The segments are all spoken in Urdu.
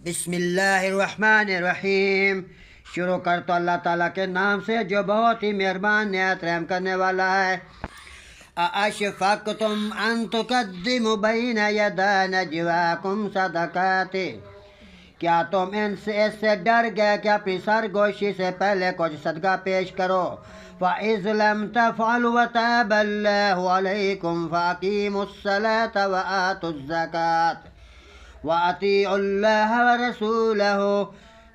بسم اللہ الرحمن الرحیم۔ شروع کر تو اللہ تعالیٰ کے نام سے جو بہت ہی مہربان نہایت رحم کرنے والا ہے۔ اَأَشْفَقْتُمْ أَن تُقَدِّمُوا بَيْنَ يَدَيْ نَجْوَاكُمْ صَدَقَاتٍ، کیا تم اس سے ڈر گئے کہ اپنی سرگوشی سے پہلے کچھ صدقہ پیش کرو؟ فَإِذْ لَمْ تَفْعَلُوا وَتَابَ اللَّهُ عَلَيْكُمْ فَأَقِيمُوا الصَّلَاةَ وَآتُوا الزَّكَاةَ وَأَطِيعُوا اللَّهَ وَرَسُولَهُ،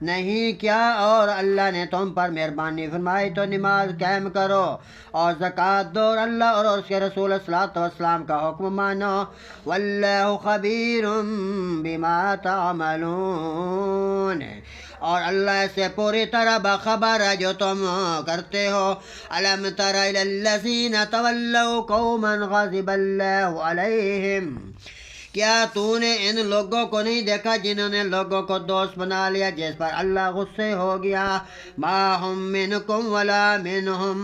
نہیں کیا اور اللہ نے تم پر مہربانی فرمائی تو نماز قائم کرو اور زکوٰۃ دو اور اللہ اور اس کے رسول صلی اللہ علیہ وسلم کا حکم مانو۔ واللہ خبیر بما تعملون، اور اللہ سے پوری طرح باخبر ہے جو تم کرتے ہو۔ الم تر الی الذین تولوا قوما غضب اللہ علیہم، کیا تو نے ان لوگوں کو نہیں دیکھا جنہوں نے لوگوں کو دوست بنا لیا جس پر اللہ غصے ہو گیا؟ ما ہم منکم ولا منہم،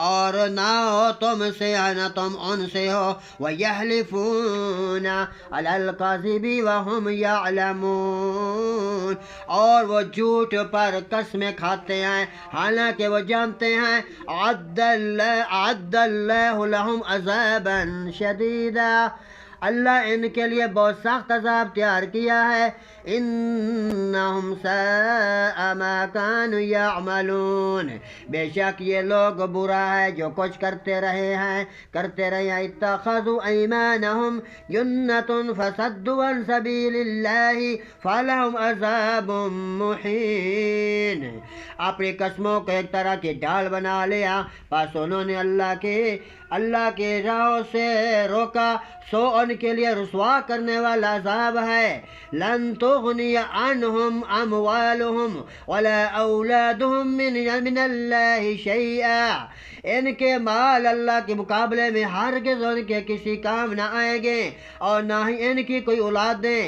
اور نہ ہو تم سے نہ تم ان سے ہو۔ وَيَحْلِفُونَ عَلَى الْكَذِبِ وَهُمْ يَعْلَمُونَ، اور وہ جھوٹ پر قسمیں کھاتے ہیں حالانکہ وہ جانتے ہیں۔ أَعَدَّ اللَّهُ لَهُمْ عَذَابًا شَدِيدًا، اللہ ان کے لیے بہت سخت عذاب تیار کیا ہے۔ انہم ساء ما كانوا يعملون، بے شک یہ لوگ برا ہے جو کچھ کرتے رہے ہیں۔ اتخذوا ایمانہم جنة فصدوا عن سبیل اللہ فلہم عذاب مہین، اپنی قسموں کو ایک طرح کی ڈھال بنا لیا، پس انہوں نے اللہ کے راہوں سے روکا، سو ان کے لیے رسوا کرنے والا عذاب ہے۔ لن تغنی عنہم اموالہم ولا اولادہم من اللہ شیئا، ان کے مال اللہ کے مقابلے میں ہرگز ان کے کسی کام نہ آئیں گے اور نہ ہی ان کی کوئی اولادیں۔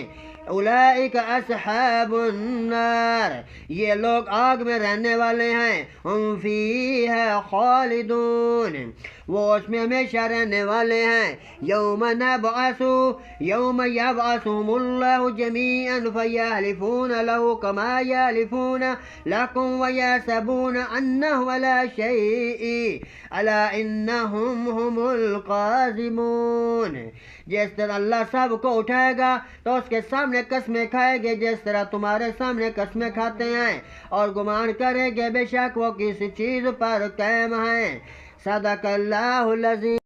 اولئک اصحاب النار، یہ لوگ آگ میں رہنے والے ہیں۔ ہم فیہا خالدون، وہ اس میں ہمیشہ رہنے والے ہیں۔ یوم یبعثہم اللہ جمیعا فیحلفون لہ کما یحلفون لکم ویحسبون انہم علی شیء الا انہم ہم الکاذبون، جس طرح اللہ سب کو اٹھائے گا تو اس کے سامنے قسمیں کھائے گے جس طرح تمہارے سامنے قسمیں کھاتے ہیں، اور گمان کریں گے بے شک وہ کسی چیز پر قائم ہیں۔ صدق اللہ العظیم۔